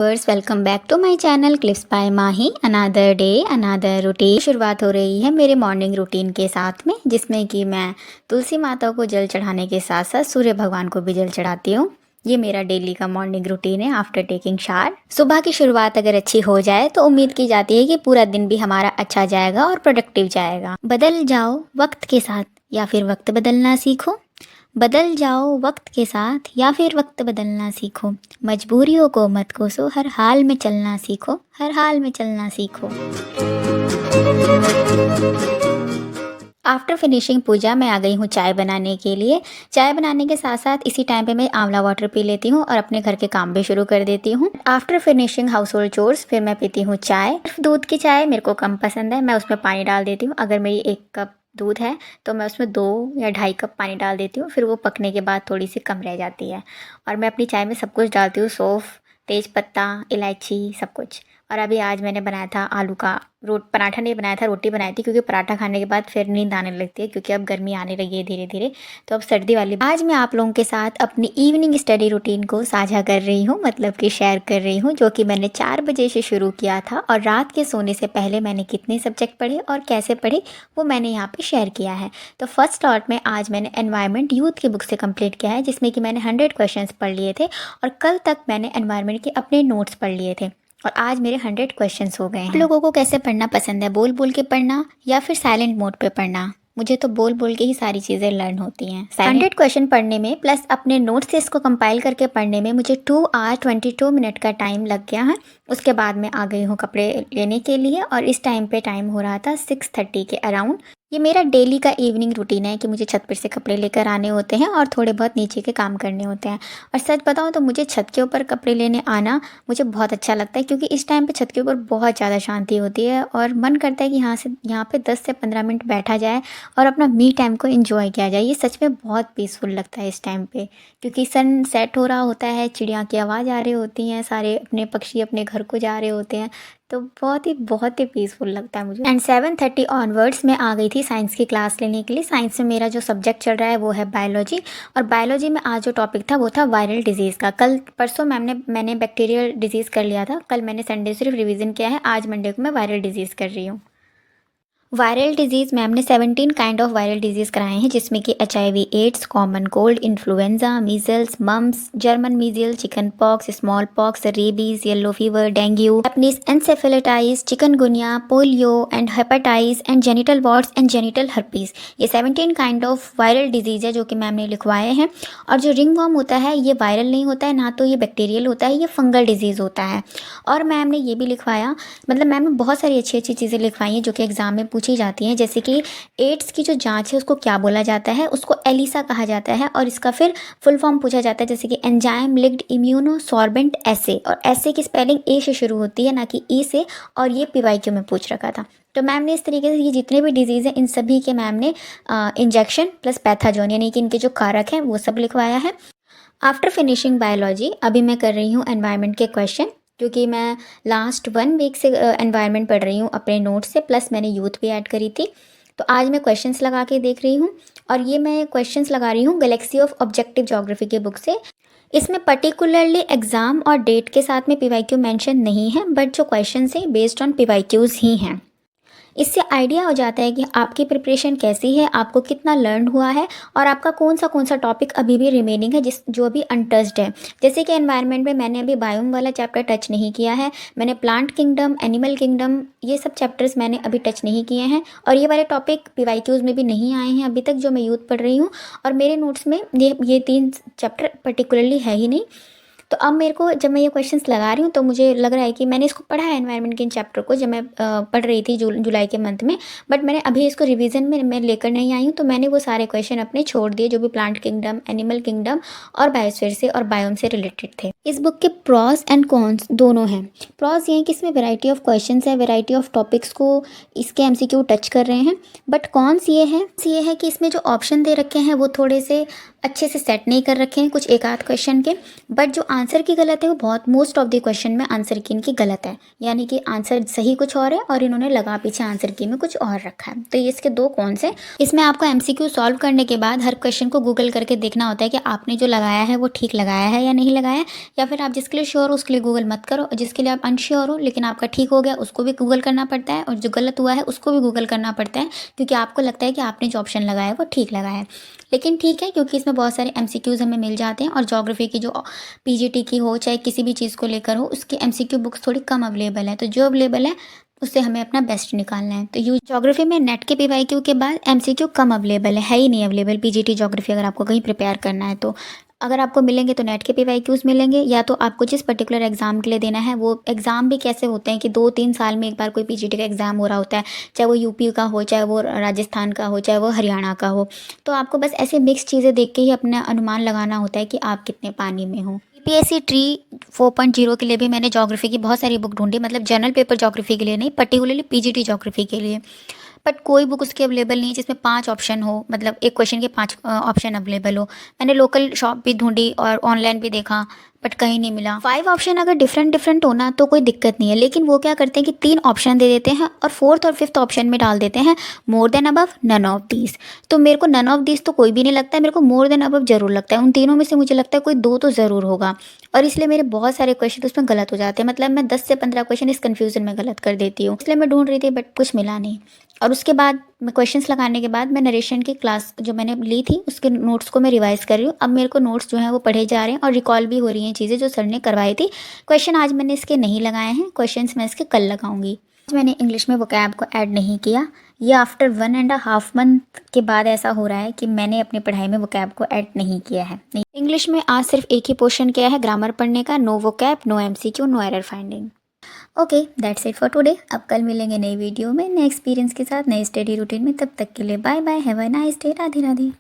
Verse welcome back to my channel clips by Mahi. Another day another routine शुरुआत हो रही है मेरे मॉर्निंग रूटीन के साथ में, जिसमें कि मैं तुलसी माता को जल चढ़ाने के साथ साथ सूर्य भगवान को भी जल चढ़ाती हूँ। ये मेरा डेली का मॉर्निंग रूटीन है आफ्टर टेकिंग शावर। सुबह की शुरुआत अगर अच्छी हो जाए तो उम्मीद की जाती है कि पूरा दिन भी हमारा अच्छा जाएगा और प्रोडक्टिव जाएगा। बदल जाओ वक्त के साथ या फिर वक्त बदलना सीखो। बदल जाओ वक्त के साथ या फिर वक्त बदलना सीखो। मजबूरियों को मत कोसो, हर हाल में चलना सीखो, हर हाल में चलना सीखो। आफ्टर फिनिशिंग पूजा मैं आ गई हूँ चाय बनाने के लिए। चाय बनाने के साथ साथ इसी टाइम पे मैं आंवला वाटर पी लेती हूँ और अपने घर के काम भी शुरू कर देती हूँ। After finishing house hold chores फिर मैं पीती हूँ चाय। दूध की चाय मेरे को कम पसंद है, मैं उसमें पानी डाल देती हूँ। अगर मेरी 1 कप दूध है तो मैं उसमें 2 या 2.5 कप पानी डाल देती हूँ, फिर वो पकने के बाद थोड़ी सी कम रह जाती है। और मैं अपनी चाय में सब कुछ डालती हूँ, सौंफ, तेज पत्ता, इलायची, सब कुछ। और अभी आज मैंने बनाया था आलू का पराठा नहीं बनाया था, रोटी बनाई थी, क्योंकि पराठा खाने के बाद फिर नींद आने लगती है, क्योंकि अब गर्मी आने लगी है धीरे धीरे। तो अब सर्दी वाली आज मैं आप लोगों के साथ अपनी इवनिंग स्टडी रूटीन को साझा कर रही हूँ, मतलब कि शेयर कर रही हूँ, जो कि मैंने 4 बजे से शुरू किया था। और रात के सोने से पहले मैंने कितने सब्जेक्ट पढ़े और कैसे पढ़े वो मैंने यहाँ पे शेयर किया है। तो फर्स्ट लॉट में आज मैंने एनवायरनमेंट यूथ की बुक से कंप्लीट किया है, जिसमें कि मैंने 100 क्वेश्चन पढ़ लिए थे। और कल तक मैंने एनवायरनमेंट के अपने नोट्स पढ़ लिए थे और आज मेरे 100 क्वेश्चंस हो गए हैं। आप लोगों को कैसे पढ़ना पसंद है, बोल बोल के पढ़ना या फिर साइलेंट मोड पे पढ़ना? मुझे तो बोल बोल के ही सारी चीज़ें लर्न होती हैं। 100 क्वेश्चन पढ़ने में प्लस अपने नोट्स से इसको कंपाइल करके पढ़ने में मुझे 2 आवर 22 मिनट का टाइम लग गया है। उसके बाद मैं आ गई हूँ कपड़े लेने के लिए और इस टाइम पे टाइम हो रहा था 6:30 के अराउंड। ये मेरा डेली का इवनिंग रूटीन है कि मुझे छत पर से कपड़े लेकर आने होते हैं और थोड़े बहुत नीचे के काम करने होते हैं। और सच बताऊँ तो मुझे छत के ऊपर कपड़े लेने आना मुझे बहुत अच्छा लगता है, क्योंकि इस टाइम पे छत के ऊपर बहुत ज़्यादा शांति होती है और मन करता है कि यहाँ पे 10 से 15 मिनट बैठा जाए और अपना मी टाइम को एंजॉय किया जाए। ये सच में बहुत पीसफुल लगता है इस टाइम पे, क्योंकि सन सेट हो रहा होता है, चिड़िया की आवाज़ आ रही होती हैं, सारे अपने पक्षी अपने घर को जा रहे होते हैं, तो बहुत ही पीसफुल लगता है मुझे। एंड 7:30 ऑनवर्ड्स मैं आ गई थी साइंस की क्लास लेने के लिए। साइंस में मेरा जो सब्जेक्ट चल रहा है वो है बायोलॉजी, और बायोलॉजी में आज जो टॉपिक था वो था वायरल डिजीज़ का। कल परसों मैंने बैक्टीरियल डिजीज़ कर लिया था, कल मैंने संडे सिर्फ रिवीजन किया है, आज मंडे को मैं वायरल डिजीज़ कर रही हूँ। वायरल डिजीज़ मैम ने 17 काइंड ऑफ वायरल डिजीज़ कराए हैं, जिसमें कि HIV, AIDS, common cold, influenza, measles, mumps, German measle, chicken pox, small pox, rabies, yellow fever, dengue, Japanese encephalitis, chikungunya, polio and hepatitis and genital warts and genital herpes. ये 17 kind of viral disease है जो कि ma'am ने लिखवाए हैं। और जो ring worm होता है ये वायरल नहीं होता है, ना तो ये बैक्टीरियल होता है, ये फंगल डिजीज़ होता है। और मैम ने ये भी लिखवाया, मतलब मैम ने बहुत सारी अच्छी अच्छी चीज़ें लिखवाई हैं जो कि एग्जाम में पूछी जाती हैं। जैसे कि एड्स की जो जांच है उसको क्या बोला जाता है, उसको एलिसा कहा जाता है, और इसका फिर फुल फॉर्म पूछा जाता है, जैसे कि एंजाइम लिंक्ड इम्यूनोसॉर्बेंट एसे, और एसे की स्पेलिंग ए से शुरू होती है ना कि ई से, और ये PYQ में पूछ रखा था। तो मैम ने इस तरीके से ये जितने भी डिजीज़ हैं इन सभी के मैम ने इंजेक्शन प्लस पैथाजोन यानी कि इनके जो कारक हैं वो सब लिखवाया है। आफ्टर फिनिशिंग बायोलॉजी अभी मैं कर रही हूँ एनवायरनमेंट के क्वेश्चन, क्योंकि मैं लास्ट 1 वीक से एनवायरनमेंट पढ़ रही हूँ अपने नोट्स से, प्लस मैंने यूथ भी ऐड करी थी। तो आज मैं क्वेश्चंस लगा के देख रही हूँ, और ये मैं क्वेश्चंस लगा रही हूँ गैलेक्सी ऑफ ऑब्जेक्टिव ज्योग्राफी के बुक से। इसमें पर्टिकुलरली एग्ज़ाम और डेट के साथ में PYQ मेंशन नहीं है, बट जो क्वेश्चंस हैं बेस्ड ऑन PYQs ही हैं। इससे आइडिया हो जाता है कि आपकी प्रिपरेशन कैसी है, आपको कितना लर्न हुआ है, और आपका कौन सा टॉपिक अभी भी रिमेनिंग है जो अभी अनटच्ड है। जैसे कि एनवायरनमेंट में मैंने अभी बायोम वाला चैप्टर टच नहीं किया है, मैंने प्लांट किंगडम, एनिमल किंगडम, ये सब चैप्टर्स मैंने अभी टच नहीं किए हैं, और ये वाले टॉपिक PYQs में भी नहीं आए हैं अभी तक जो मैं यूथ पढ़ रही हूँ। और मेरे नोट्स में ये 3 चैप्टर पर्टिकुलरली है ही नहीं। तो अब मेरे को जब मैं ये क्वेश्चंस लगा रही हूँ तो मुझे लग रहा है कि मैंने इसको पढ़ा है एनवायरनमेंट के इन चैप्टर को, जब मैं पढ़ रही थी जुलाई के मंथ में, बट मैंने अभी इसको रिवीजन में मैं लेकर नहीं आई हूँ। तो मैंने वो सारे क्वेश्चन अपने छोड़ दिए जो भी प्लांट किंगडम, एनिमल किंगडम और बायोस्फीयर से और बायोम से रिलेटेड थे। इस बुक के प्रॉस एंड कॉन्स दोनों हैं। प्रॉस ये है कि इसमें वेराइटी ऑफ क्वेश्चंस है, वेराइटी ऑफ टॉपिक्स को इसके MCQ टच कर रहे हैं, बट कॉन्स ये है कि इसमें जो ऑप्शन दे रखे हैं वो थोड़े से अच्छे से सेट नहीं कर रखे हैं कुछ एक आध क्वेश्चन के, बट जो आंसर की गलत है वो बहुत मोस्ट ऑफ द क्वेश्चन में आंसर की इनकी गलत है, यानी कि आंसर सही कुछ और है और इन्होंने लगा पीछे आंसर की में कुछ और रखा है। तो ये इसके दो कौन से। इसमें आपको एमसीक्यू सॉल्व करने के बाद हर क्वेश्चन को गूगल करके देखना होता है कि आपने जो लगाया है वो ठीक लगाया है या नहीं लगाया, या फिर आप जिसके लिए श्योर हो उसके लिए गूगल मत करो, और जिसके लिए आप अनश्योर हो लेकिन आपका ठीक हो गया उसको भी गूगल करना पड़ता है, और जो गलत हुआ है उसको भी गूगल करना पड़ता है, क्योंकि आपको लगता है कि आपने जो ऑप्शन लगाया है वो ठीक लगाया है। लेकिन ठीक है, क्योंकि इसमें बहुत सारे एमसीक्यूज़ हमें मिल जाते हैं, और ज्योग्राफी की जो पीजीटी की हो चाहे किसी भी चीज़ को लेकर हो उसकी एमसीक्यू बुक्स थोड़ी कम अवेलेबल है, तो जो अवेलेबल है उससे हमें अपना बेस्ट निकालना है। तो यूज ज्योग्राफी में नेट के पीवाईक्यू के बाद एमसीक्यू कम अवेलेबल है ही नहीं अवेलेबल पीजीटी ज्योग्राफी, अगर आपको कहीं प्रिपेयर करना है तो। अगर आपको मिलेंगे तो नेट के पीवाईक्यूज़ मिलेंगे, या तो आपको जिस पर्टिकुलर एग्जाम के लिए देना है वो एग्ज़ाम भी कैसे होते हैं कि 2-3 साल में एक बार कोई पीजीटी का एग्ज़ाम हो रहा होता है, चाहे वो यूपी का हो, चाहे वो राजस्थान का हो, चाहे वो हरियाणा का हो। तो आपको बस ऐसे मिक्स चीज़ें देख के ही अपना अनुमान लगाना होता है कि आप कितने पानी में हो। यूपीएससी ट्री 4.0 के लिए भी मैंने ज्योग्राफी की बहुत सारी बुक ढूंढी, मतलब जनरल पेपर ज्योग्राफी के लिए नहीं, पर्टिकुलरली पीजीटी ज्योग्राफी के लिए, बट कोई बुक उसकी अवेलेबल नहीं जिसमें 5 ऑप्शन हो, मतलब एक क्वेश्चन के 5 ऑप्शन अवेलेबल हो। मैंने लोकल शॉप भी ढूंढी और ऑनलाइन भी देखा, बट कहीं नहीं मिला। 5 ऑप्शन अगर डिफरेंट डिफरेंट हो ना तो कोई दिक्कत नहीं है, लेकिन वो क्या करते हैं कि 3 ऑप्शन दे देते हैं और 4th और 5th ऑप्शन में डाल देते हैं more than above none of these. तो मेरे को नन ऑफ दीज तो कोई भी नहीं लगता है, मेरे को मोर देन अबव जरूर लगता है। उन तीनों में से मुझे लगता है कोई 2 तो ज़रूर होगा, और इसलिए मेरे बहुत सारे क्वेश्चन उसमें गलत हो जाते हैं, मतलब मैं 10 से 15 क्वेश्चन इस कन्फ्यूजन में गलत कर देती हूँ। इसलिए मैं ढूंढ रही थी बट कुछ मिला नहीं। और उसके बाद मैं क्वेश्चंस लगाने के बाद मैं नरेशन की क्लास जो मैंने ली थी उसके नोट्स को मैं रिवाइज कर रही हूँ। अब मेरे को नोट्स जो हैं वो पढ़े जा रहे हैं और रिकॉल भी हो रही हैं चीज़ें जो सर ने करवाई थी। क्वेश्चन आज मैंने इसके नहीं लगाए हैं, क्वेश्चंस मैं इसके कल लगाऊंगी। आज मैंने इंग्लिश में वोकैब को ऐड नहीं किया, ये आफ्टर 1.5 मंथ के बाद ऐसा हो रहा है कि मैंने अपनी पढ़ाई में वोकैब को ऐड नहीं किया है। इंग्लिश में आज सिर्फ एक ही पोर्शन किया है ग्रामर पढ़ने का, no vocab, no MCQ, no error finding. Okay, that's it for today. अब कल मिलेंगे नई वीडियो में नए एक्सपीरियंस के साथ नए स्टडी रूटीन में, तब तक के लिए bye bye, have a nice day, Radhe Radhe.